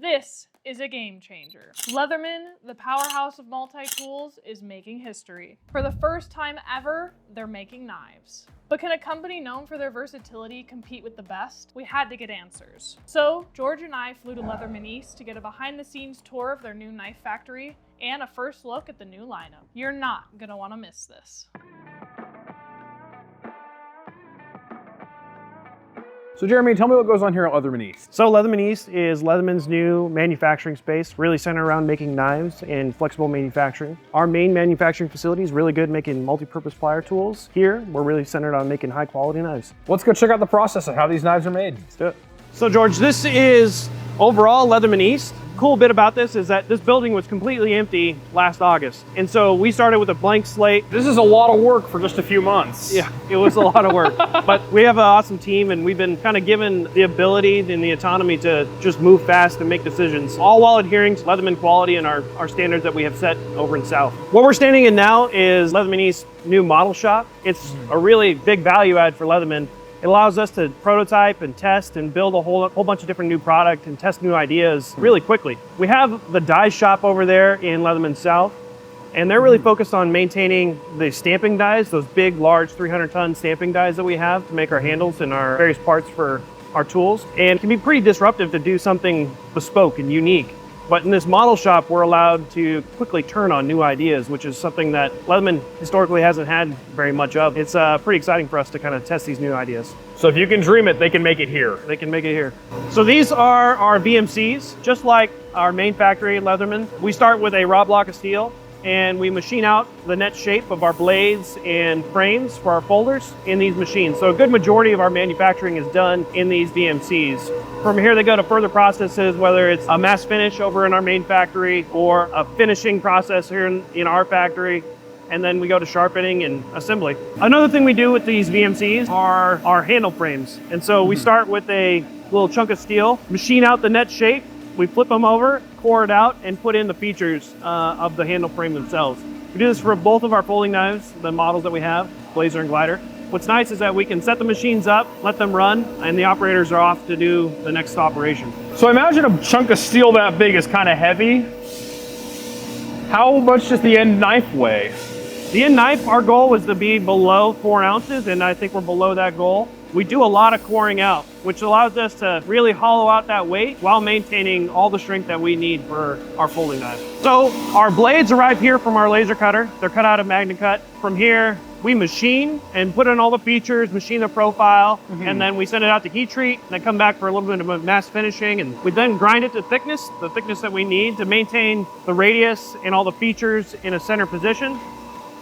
This is a game changer. Leatherman, the powerhouse of multi-tools, is making history. For the first time ever, they're making knives. But can a company known for their versatility compete with the best? We had to get answers. So George and I flew to Leatherman East to get a behind-the-scenes tour of their new knife factory and a first look at the new lineup. You're not gonna wanna miss this. So Jeremy, tell me what goes on here at Leatherman East. So Leatherman East is Leatherman's new manufacturing space, really centered around making knives and flexible manufacturing. Our main manufacturing facility is really good making multi-purpose plier tools. Here, we're really centered on making high quality knives. Let's go check out the process of how these knives are made. Let's do it. So George, this is overall Leatherman East. Cool bit about this is that this building was completely empty last August. And so we started with a blank slate. This is a lot of work for just a few months. Yeah, it was a lot of work. But we have an awesome team and we've been kind of given the ability and the autonomy to just move fast and make decisions, all while adhering to Leatherman quality and our standards that we have set over in South. What we're standing in now is Leatherman East's new model shop. It's a really big value add for Leatherman. It allows us to prototype and test and build a whole bunch of different new product and test new ideas really quickly. We have the die shop over there in Leatherman South, and they're really focused on maintaining the stamping dies, those big, large 300-ton stamping dies that we have to make our handles and our various parts for our tools. And it can be pretty disruptive to do something bespoke and unique. But in this model shop, we're allowed to quickly turn on new ideas, which is something that Leatherman historically hasn't had very much of. It's pretty exciting for us to kind of test these new ideas. So if you can dream it, they can make it here. They can make it here. So these are our VMCs, just like our main factory at Leatherman. We start with a raw block of steel, and we machine out the net shape of our blades and frames for our folders in these machines. So a good majority of our manufacturing is done in these VMCs. From here they go to further processes, whether it's a mass finish over in our main factory or a finishing process here in our factory. And then we go to sharpening and assembly. Another thing we do with these VMCs are our handle frames. And so we start with a little chunk of steel, machine out the net shape, we flip them over, core it out, and put in the features of the handle frame themselves. We do this for both of our folding knives, the models that we have, Blazer and Glider. What's nice is that we can set the machines up, let them run, and the operators are off to do the next operation. So I imagine a chunk of steel that big is kind of heavy. How much does the end knife weigh? The end knife, our goal was to be below 4 ounces, and I think we're below that goal. We do a lot of coring out, which allows us to really hollow out that weight while maintaining all the strength that we need for our folding knife. So our blades arrive here from our laser cutter. They're cut out of MagnaCut. From here, we machine and put in all the features, machine the profile, and then we send it out to heat treat, and then come back for a little bit of mass finishing, and we then grind it to thickness, the thickness that we need to maintain the radius and all the features in a center position.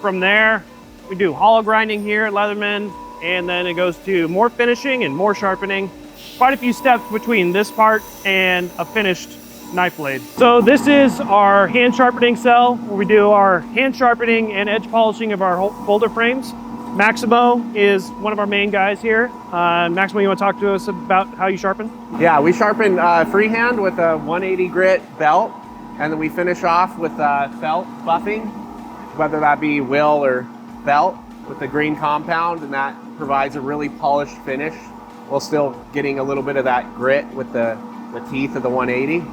From there, we do hollow grinding here at Leatherman, and then it goes to more finishing and more sharpening. Quite a few steps between this part and a finished knife blade. So this is our hand sharpening cell, where we do our hand sharpening and edge polishing of our folder frames. Maximo is one of our main guys here. Maximo, you want to talk to us about how you sharpen? Yeah, we sharpen freehand with a 180 grit belt, and then we finish off with felt buffing, whether that be wheel or felt, with the green compound, and that provides a really polished finish while still getting a little bit of that grit with the teeth of the 180.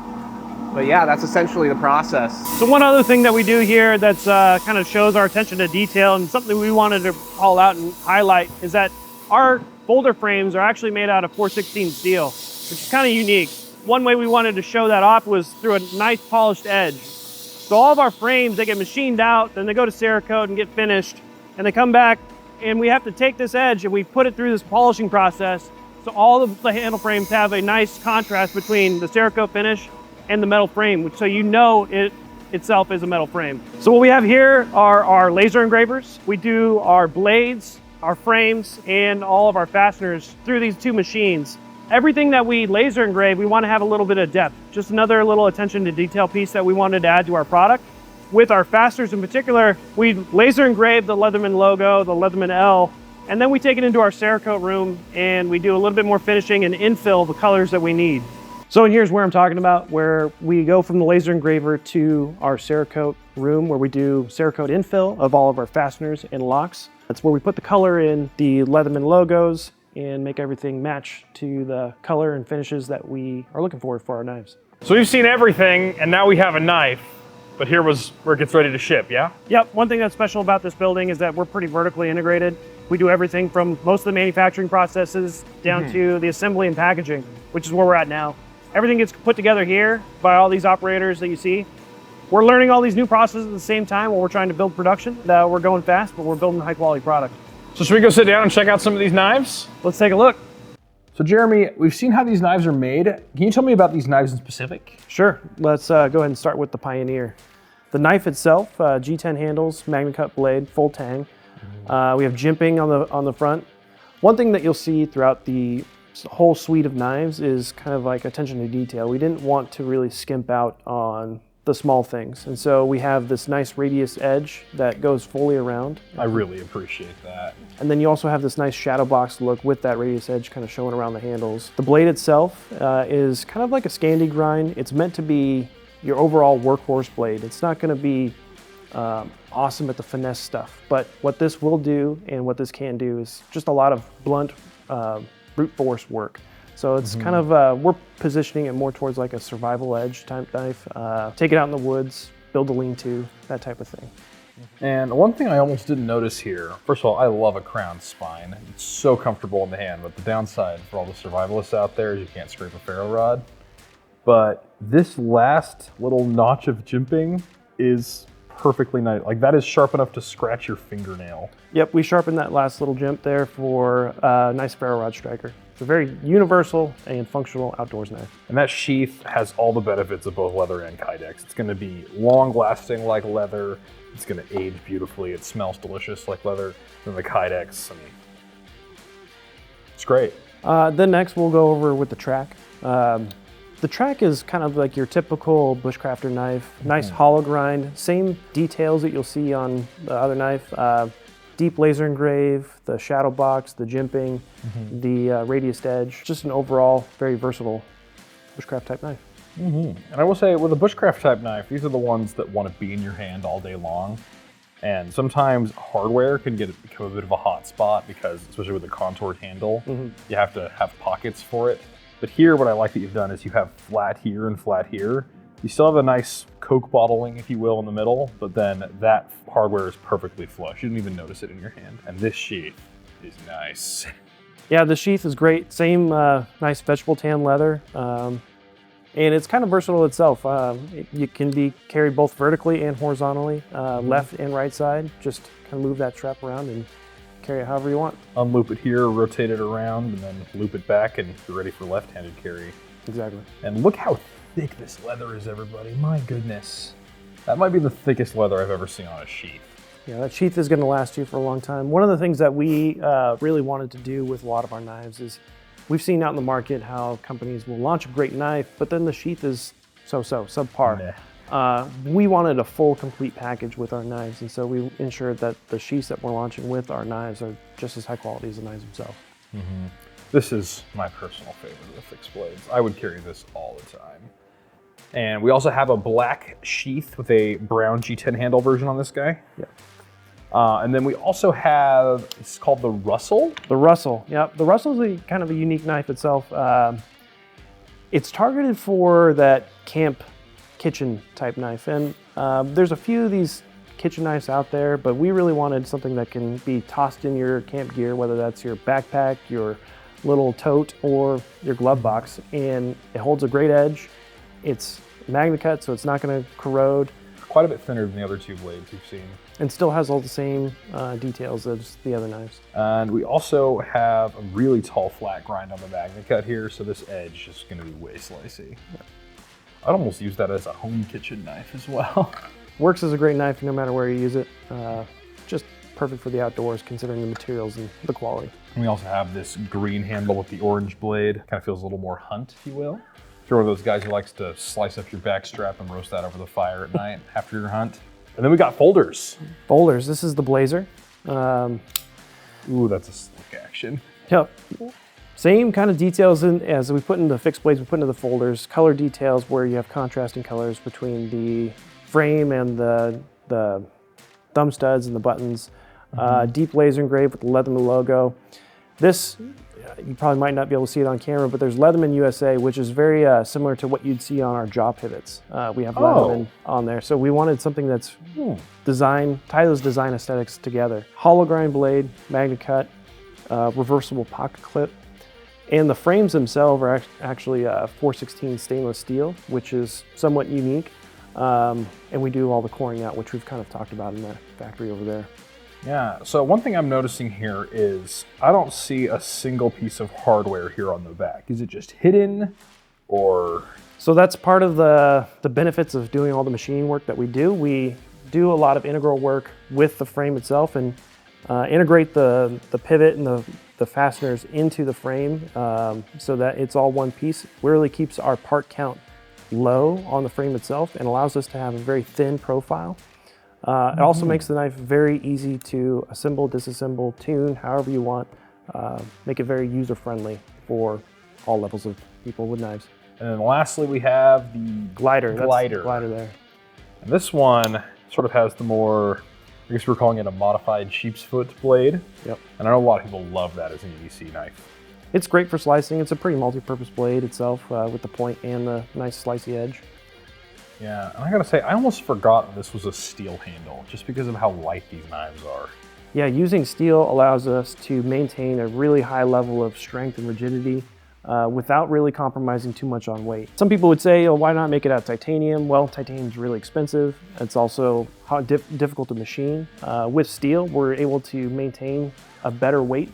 But yeah, that's essentially the process. So one other thing that we do here that's kind of shows our attention to detail, and something we wanted to call out and highlight, is that our folder frames are actually made out of 416 steel, which is kind of unique. One way we wanted to show that off was through a nice polished edge. So all of our frames, they get machined out, then they go to Cerakote and get finished, and they come back, and we have to take this edge and we put it through this polishing process. So all of the handle frames have a nice contrast between the Cerakote finish and the metal frame, so you know it itself is a metal frame. So what we have here are our laser engravers. We do our blades, our frames, and all of our fasteners through these two machines. Everything that we laser engrave, we want to have a little bit of depth. Just another little attention to detail piece that we wanted to add to our product. With our fasteners in particular, we laser engrave the Leatherman logo, the Leatherman L, and then we take it into our Cerakote room and we do a little bit more finishing and infill the colors that we need. So and here's where I'm talking about, where we go from the laser engraver to our Cerakote room, where we do Cerakote infill of all of our fasteners and locks. That's where we put the color in the Leatherman logos and make everything match to the color and finishes that we are looking for our knives. So we've seen everything, and now we have a knife. But here was where it gets ready to ship, yeah? Yep, one thing that's special about this building is that we're pretty vertically integrated. We do everything from most of the manufacturing processes down to the assembly and packaging, which is where we're at now. Everything gets put together here by all these operators that you see. We're learning all these new processes at the same time while we're trying to build production. We're going fast, but we're building a high quality product. So should we go sit down and check out some of these knives? Let's take a look. So Jeremy, we've seen how these knives are made. Can you tell me about these knives in specific? Sure, let's go ahead and start with the Pioneer. The knife itself, G10 handles, Magna Cut blade, full tang. We have jimping on the front. One thing that you'll see throughout the whole suite of knives is kind of like attention to detail. We didn't want to really skimp out on the small things. And so we have this nice radius edge that goes fully around. I really appreciate that. And then you also have this nice shadow box look with that radius edge kind of showing around the handles. The blade itself is kind of like a Scandi grind. It's meant to be your overall workhorse blade. It's not going to be awesome at the finesse stuff, but what this will do and what this can do is just a lot of blunt brute force work. So it's kind of, we're positioning it more towards like a survival edge type knife. Take it out in the woods, build a lean-to, that type of thing. And one thing I almost didn't notice here, first of all, I love a crown spine. It's so comfortable in the hand, but the downside for all the survivalists out there is you can't scrape a ferro rod. But this last little notch of jimping is perfectly nice. Like that is sharp enough to scratch your fingernail. Yep, we sharpened that last little jimp there for a nice ferro rod striker. It's a very universal and functional outdoors knife. And that sheath has all the benefits of both leather and kydex. It's going to be long lasting like leather. It's going to age beautifully. It smells delicious like leather. And the kydex, I mean, it's great. Then next we'll go over with the Trac. The Trac is kind of like your typical bushcrafter knife. Nice hollow grind, same details that you'll see on the other knife. Deep laser engrave, the shadow box, the jimping, the radius edge. Just an overall very versatile bushcraft type knife. And I will say with a bushcraft type knife, these are the ones that want to be in your hand all day long. And sometimes hardware can become a bit of a hot spot because, especially with the contoured handle, you have to have pockets for it. But here, what I like that you've done is you have flat here and flat here. You still have a nice Coke bottling, if you will, in the middle, but then that hardware is perfectly flush. You didn't even notice it in your hand. And this sheath is nice. Yeah, the sheath is great. Same nice vegetable tan leather. And it's kind of versatile itself. You can be carried both vertically and horizontally, left and right side. Just kind of move that strap around and carry it however you want. Unloop it here, rotate it around, and then loop it back, and you're ready for left-handed carry. Exactly. And look how thick this leather is, everybody. My goodness. That might be the thickest leather I've ever seen on a sheath. Yeah, that sheath is going to last you for a long time. One of the things that we really wanted to do with a lot of our knives is we've seen out in the market how companies will launch a great knife, but then the sheath is so-so, subpar. We wanted a full, complete package with our knives, and so we ensured that the sheaths that we're launching with our knives are just as high quality as the knives themselves. This is my personal favorite of the fixed blades. I would carry this all the time. And we also have a black sheath with a brown G10 handle version on this guy. Yeah. And then we also have, it's called the Rustle. The Rustle, yeah. The Rustle is kind of a unique knife itself. It's targeted for that camp kitchen type knife. And there's a few of these kitchen knives out there, but we really wanted something that can be tossed in your camp gear, whether that's your backpack, your little tote, or your glove box. And it holds a great edge. It's Magna Cut, so it's not going to corrode. Quite a bit thinner than the other two blades you've seen. And still has all the same details as the other knives. And we also have a really tall flat grind on the Magna Cut here, so this edge is going to be way slicey. Yeah. I'd almost use that as a home kitchen knife as well. Works as a great knife no matter where you use it. Just perfect for the outdoors considering the materials and the quality. And we also have this green handle with the orange blade. Kind of feels a little more hunt, if you will. If you're one of those guys who likes to slice up your back strap and roast that over the fire at night after your hunt. And then we got folders. Folders, this is the Blazer. Ooh, that's a slick action. Yep. Same kind of details as we put into the fixed blades, we put into the folders. Color details where you have contrasting colors between the frame and the thumb studs and the buttons. Deep laser engraved with the Leatherman logo. This you probably might not be able to see it on camera, but there's Leatherman USA, which is very similar to what you'd see on our jaw pivots. We have Leatherman on there. So we wanted something that's tie those design aesthetics together. Hollow grind blade, magnet cut, reversible pocket clip. And the frames themselves are actually 416 stainless steel, which is somewhat unique. And we do all the coring out, which we've kind of talked about in the factory over there. Yeah, so one thing I'm noticing here is I don't see a single piece of hardware here on the back. Is it just hidden or? So that's part of the benefits of doing all the machining work that we do. We do a lot of integral work with the frame itself and integrate the pivot and the fasteners into the frame so that it's all one piece. It really keeps our part count low on the frame itself and allows us to have a very thin profile. It also makes the knife very easy to assemble, disassemble, tune, however you want. Make it very user-friendly for all levels of people with knives. And then lastly, we have the glider. Glider. That's the glider there. And this one sort of has the more, I guess we're calling it a modified sheep's foot blade. Yep. And I know a lot of people love that as an EDC knife. It's great for slicing. It's a pretty multi-purpose blade itself with the point and the nice slicey edge. Yeah, and I gotta say, I almost forgot this was a steel handle, just because of how light these knives are. Yeah, using steel allows us to maintain a really high level of strength and rigidity without really compromising too much on weight. Some people would say, oh, why not make it out of titanium? Well, titanium is really expensive. It's also difficult to machine. With steel, we're able to maintain a better weight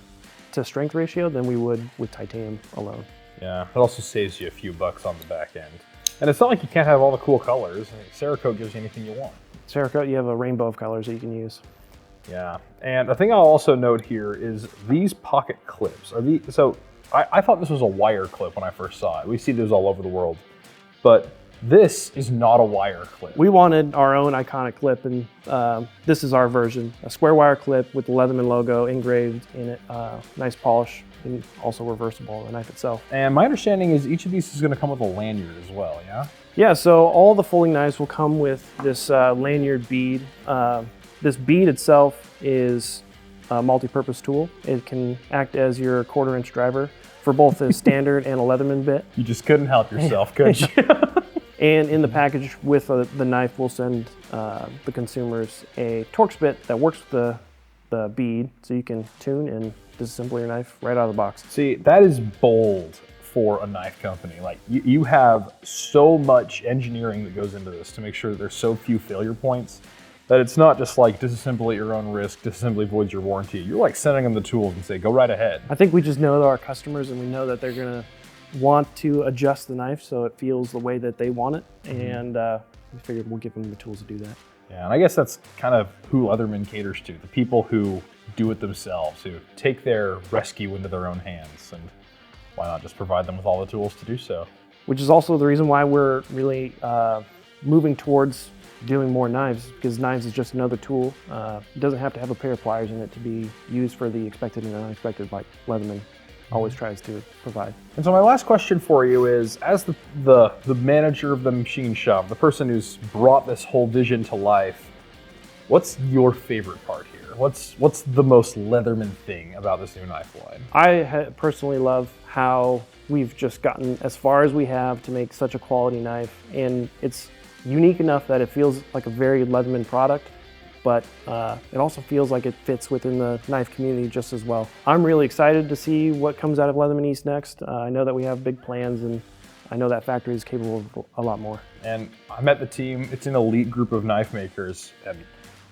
to strength ratio than we would with titanium alone. Yeah, it also saves you a few bucks on the back end. And it's not like you can't have all the cool colors. I mean, Cerakote gives you anything you want. Cerakote, you have a rainbow of colors that you can use. Yeah, and the thing I'll also note here is these pocket clips. So I thought this was a wire clip when I first saw it. We see those all over the world. But this is not a wire clip. We wanted our own iconic clip, and this is our version. A square wire clip with the Leatherman logo engraved in it. Nice polish, and also reversible, the knife itself. And my understanding is each of these is going to come with a lanyard as well, yeah? Yeah, so all the folding knives will come with this lanyard bead. This bead itself is a multi-purpose tool. It can act as your 1/4 inch driver for both a standard and a Leatherman bit. You just couldn't help yourself, could you? And in the package with the knife, we'll send the consumers a Torx bit that works with the bead, so you can tune and disassemble your knife right out of the box. See, that is bold for a knife company. Like, you have so much engineering that goes into this to make sure that there's so few failure points that it's not just like disassemble at your own risk, disassembly voids your warranty. You're like sending them the tools and say, go right ahead. I think we just know our customers, and we know that they're gonna want to adjust the knife so it feels the way that they want it, and we figured we'll give them the tools to do that. Yeah, and I guess that's kind of who Leatherman caters to, the people who do it themselves, who take their rescue into their own hands, and why not just provide them with all the tools to do so? Which is also the reason why we're really moving towards doing more knives, because knives is just another tool. It doesn't have to have a pair of pliers in it to be used for the expected and unexpected, like Leatherman always tries to provide. And so my last question for you is, as the manager of the machine shop, the person who's brought this whole vision to life, what's your favorite part here? What's the most Leatherman thing about this new knife line? I personally love how we've just gotten as far as we have to make such a quality knife, and it's unique enough that it feels like a very Leatherman product, but it also feels like it fits within the knife community just as well. I'm really excited to see what comes out of Leatherman East next. I know that we have big plans, and I know that factory is capable of a lot more. And I met the team. It's an elite group of knife makers, and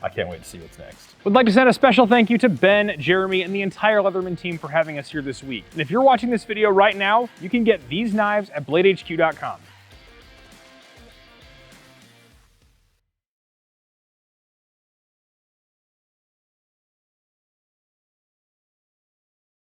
I can't wait to see what's next. Would like to send a special thank you to Ben, Jeremy, and the entire Leatherman team for having us here this week. And if you're watching this video right now, you can get these knives at bladehq.com.